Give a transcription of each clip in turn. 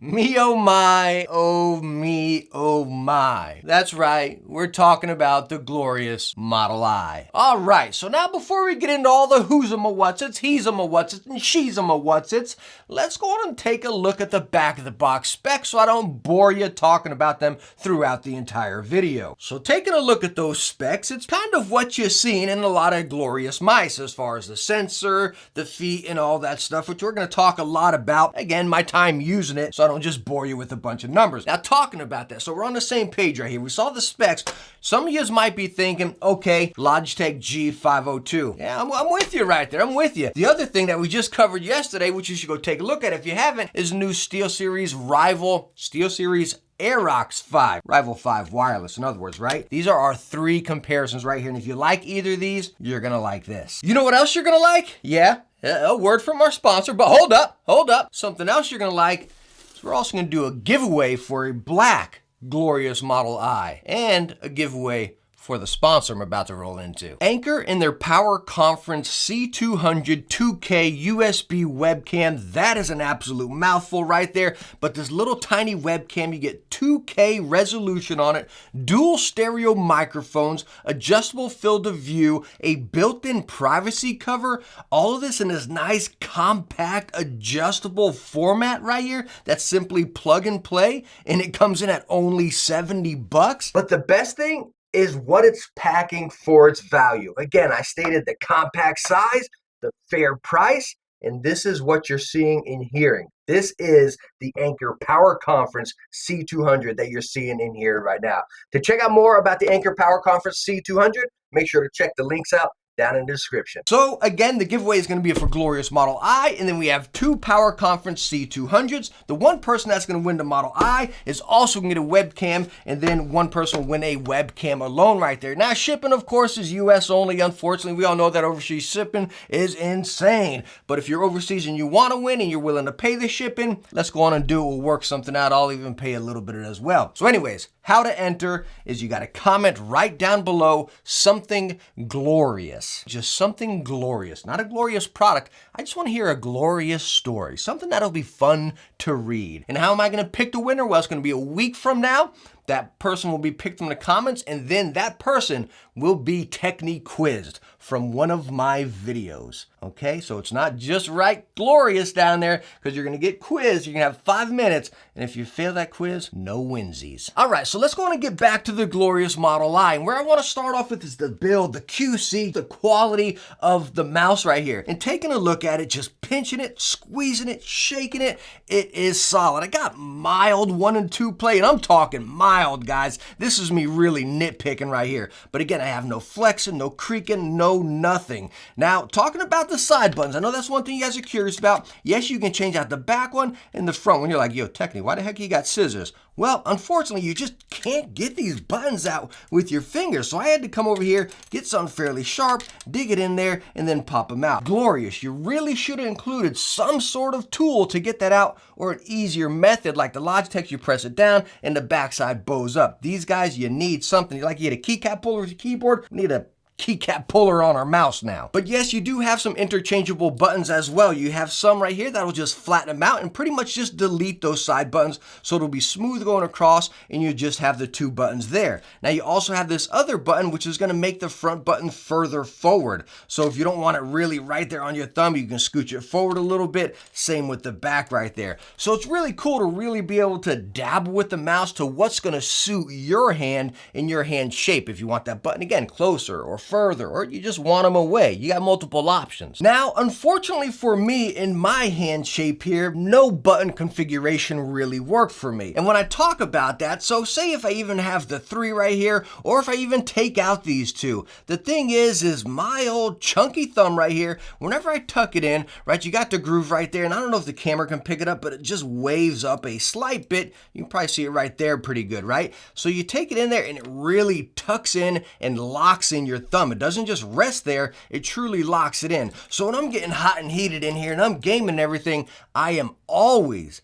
Me oh my, oh me oh my. That's right, we're talking about the glorious Model I. All right, so now before we get into all the who's 'em a what's it's, he's 'em a what's it's, and she's 'em a what's it's, let's go on and take a look at the back of the box specs so I don't bore you talking about them throughout the entire video. So taking a look at those specs, it's kind of what you're seeing in a lot of glorious mice as far as the sensor, the feet, and all that stuff, which we're going to talk a lot about. Again, my time using it, so I don't just bore you with a bunch of numbers. Now, talking about that, so we're on the same page right here. We saw the specs. Some of you might be thinking, okay, Logitech G502. Yeah, I'm with you right there. I'm with you. The other thing that we just covered yesterday, which you should go take a look at if you haven't, is new SteelSeries Rival SteelSeries Aerox 5, Rival 5 wireless, in other words, right? These are our three comparisons right here, and if you like either of these, you're gonna like this. You know what else you're gonna like? Yeah, a word from our sponsor, but hold up. Something else you're gonna like is we're also gonna do a giveaway for a black glorious Model I, and a giveaway for the sponsor I'm about to roll into. Anker in their Power Conference C200 2K USB webcam, that is an absolute mouthful right there, but this little tiny webcam, you get 2K resolution on it, dual stereo microphones, adjustable field of view, a built-in privacy cover, all of this in this nice compact adjustable format right here that's simply plug and play, and it comes in at only $70. But the best thing is what it's packing for its value. Again, I stated the compact size, the fair price, and this is what you're seeing and hearing. This is the Anker Power Conference C200 that you're seeing in here right now. To check out more about the Anker Power Conference C200, make sure to check the links out down in the description. So again, the giveaway is going to be for glorious Model I, and then we have two Power Conference C200s. The one person that's going to win the Model I is also going to get a webcam, and then one person will win a webcam alone right there. Now, shipping, of course, is US only. Unfortunately, we all know that overseas shipping is insane. But if you're overseas and you want to win and you're willing to pay the shipping, let's go on and do it. We'll work something out. I'll even pay a little bit of it as well. So anyways, how to enter is you got to comment right down below something glorious. Just something glorious, not a glorious product. I just want to hear a glorious story, something that'll be fun to read. And how am I going to pick the winner? Well, it's going to be a week from now. That person will be picked from the comments, and then that person will be Techne quizzed from one of my videos. Okay, so it's not just right glorious down there, because you're going to get quizzed. You're going to have 5 minutes, and if you fail that quiz, no winsies. All right, so let's go on and get back to the glorious Model I. And where I want to start off with is the build, the QC, the quality of the mouse right here. And taking a look at it, just pinching it, squeezing it, shaking it, it is solid. I got mild 1 and 2 play, and I'm talking mild, guys. This is me really nitpicking right here. But again, I have no flexing, no creaking, no nothing. Now, talking about the side buttons, I know that's one thing you guys are curious about. Yes, you can change out the back one and the front one. You're like, yo, Techne, why the heck you got scissors? Well, unfortunately, you just can't get these buttons out with your fingers. So I had to come over here, get something fairly sharp, dig it in there, and then pop them out. Glorious. You really should have included some sort of tool to get that out, or an easier method like the Logitech. You press it down and the backside bows up. These guys, you need something. You get a keycap puller with your keyboard, you need a keycap puller on our mouse now. But yes, you do have some interchangeable buttons as well. You have some right here that'll just flatten them out and pretty much just delete those side buttons, so it'll be smooth going across, and you just have the 2 buttons there. Now you also have this other button, which is going to make the front button further forward. So if you don't want it really right there on your thumb, you can scooch it forward a little bit. Same with the back right there. So it's really cool to really be able to dabble with the mouse to what's going to suit your hand and your hand shape. If you want that button, again, closer or further, or you just want them away. You got multiple options. Now, unfortunately for me, in my hand shape here, no button configuration really worked for me. And when I talk about that, so say if I even have the 3 right here, or if I even take out these 2, the thing is my old chunky thumb right here, whenever I tuck it in, right, you got the groove right there, and I don't know if the camera can pick it up, but it just waves up a slight bit. You can probably see it right there pretty good, right? So you take it in there, and it really tucks in and locks in your thumb. It doesn't just rest there, it truly locks it in. So when I'm getting hot and heated in here and I'm gaming and everything, I am always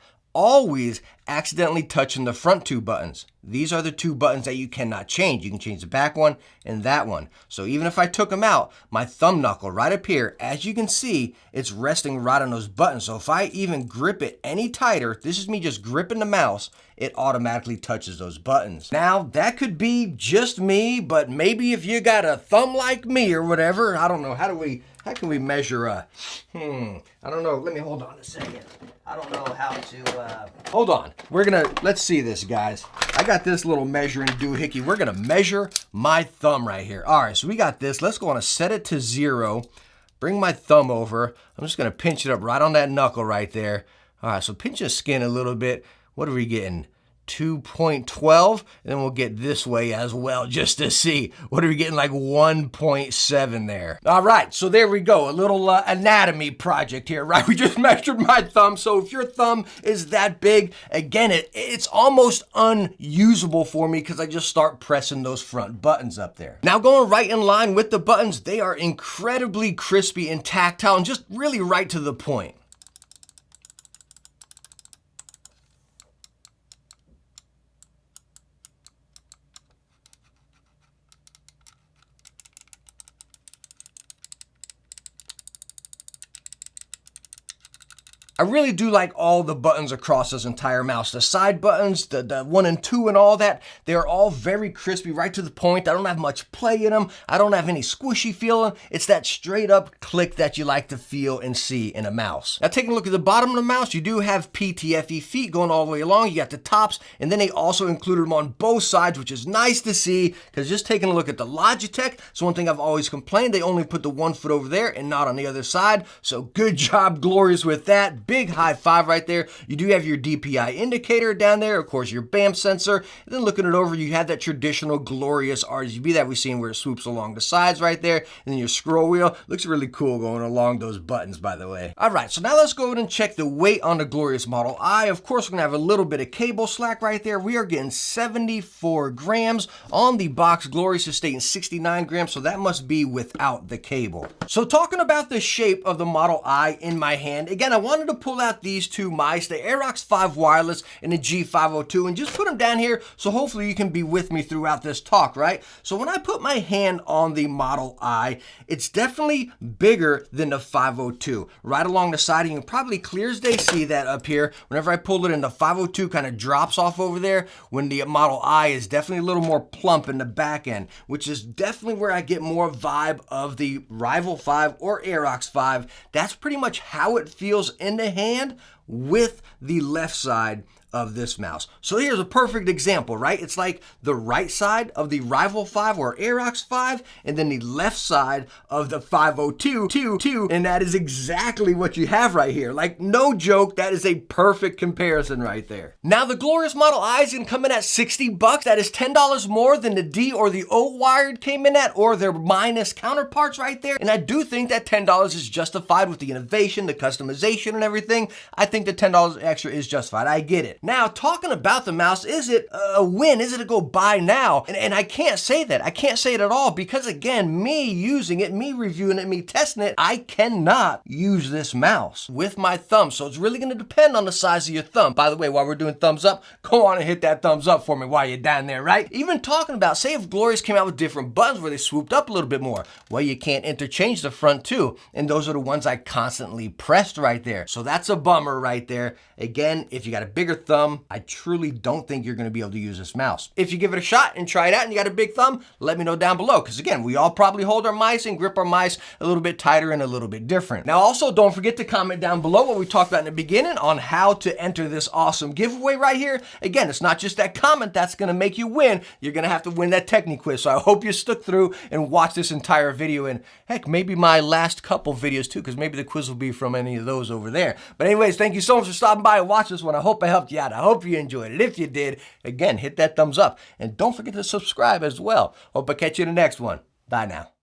accidentally touching the front 2 buttons. these are the two buttons that you cannot change. You can change the back one and that one. So even if I took them out, my thumb knuckle right up here, as you can see, it's resting right on those buttons. So if I even grip it any tighter, this is me just gripping the mouse, it automatically touches those buttons. Now, that could be just me, but maybe if you got a thumb like me or whatever, I don't know, how can we measure I don't know, let me hold on a second. I don't know how to, hold on. Let's see this, guys. I got this little measuring doohickey. We're gonna measure my thumb right here. All right, so we got this. Let's go on and set it to 0. Bring my thumb over. I'm just gonna pinch it up right on that knuckle right there. All right, so pinch the skin a little bit. What are we getting? 2.12, and then we'll get this way as well just to see. What are we getting, like 1.7 there? All right, so there we go, a little anatomy project here, right? We just measured my thumb, so if your thumb is that big, again, it's almost unusable for me because I just start pressing those front buttons up there. Now going right in line with the buttons, they are incredibly crispy and tactile and just really right to the point. I really do like all the buttons across this entire mouse. The side buttons, the 1 and 2 and all that, they're all very crispy, right to the point. I don't have much play in them. I don't have any squishy feeling. It's that straight up click that you like to feel and see in a mouse. Now taking a look at the bottom of the mouse, you do have PTFE feet going all the way along. You got the tops, and then they also included them on both sides, which is nice to see, because just taking a look at the Logitech, so one thing I've always complained, they only put the 1 foot over there and not on the other side. So good job, Glorious, with that. Big high five right there. You do have your DPI indicator down there, of course your BAM sensor, and then looking it over, you have that traditional Glorious RGB that we've seen where it swoops along the sides right there, and then your scroll wheel looks really cool going along those buttons, by the way. All right, so now let's go ahead and check the weight on the Glorious Model I. Of course, we're gonna have a little bit of cable slack right there. We are getting 74 grams. On the box, Glorious is stating 69 grams, so that must be without the cable. So talking about the shape of the Model I in my hand, again, I wanted to pull out these two mice, the Aerox 5 wireless and the G502, and just put them down here so hopefully you can be with me throughout this talk, right? So when I put my hand on the Model I, it's definitely bigger than the 502. Right along the side, you can probably clear as day see that up here. Whenever I pulled it in, the 502 kind of drops off over there, when the Model I is definitely a little more plump in the back end, which is definitely where I get more vibe of the Rival 5 or Aerox 5. That's pretty much how it feels in the hand with the left side of this mouse. So here's a perfect example, right? It's like the right side of the Rival 5 or Aerox 5, and then the left side of the 502, and that is exactly what you have right here. Like, no joke, that is a perfect comparison right there. Now, the Glorious Model I is gonna come in at 60 bucks. That is $10 more than the D or the O wired came in at, or their minus counterparts right there. And I do think that $10 is justified with the innovation, the customization, and everything. I think the $10 extra is justified. I get it. Now, talking about the mouse, is it a win? Is it a go buy now? And I can't say that. I can't say it at all because, again, me using it, me reviewing it, me testing it, I cannot use this mouse with my thumb. So it's really going to depend on the size of your thumb. By the way, while we're doing thumbs up, go on and hit that thumbs up for me while you're down there, right? Even talking about, say if Glorious came out with different buttons where they swooped up a little bit more, well, you can't interchange the front too. And those are the ones I constantly pressed right there. So that's a bummer right there. Again, if you got a bigger thumb, I truly don't think you're going to be able to use this mouse. If you give it a shot and try it out and you got a big thumb, let me know down below. Because again, we all probably hold our mice and grip our mice a little bit tighter and a little bit different. Now also, don't forget to comment down below what we talked about in the beginning on how to enter this awesome giveaway right here. Again, it's not just that comment that's going to make you win. You're going to have to win that Techne quiz. So I hope you stuck through and watched this entire video, and heck, maybe my last couple videos too, because maybe the quiz will be from any of those over there. But anyways, thank you so much for stopping by and watching this one. I hope I helped you out. I hope you enjoyed it. If you did, again, hit that thumbs up. And don't forget to subscribe as well. Hope I catch you in the next one. Bye now.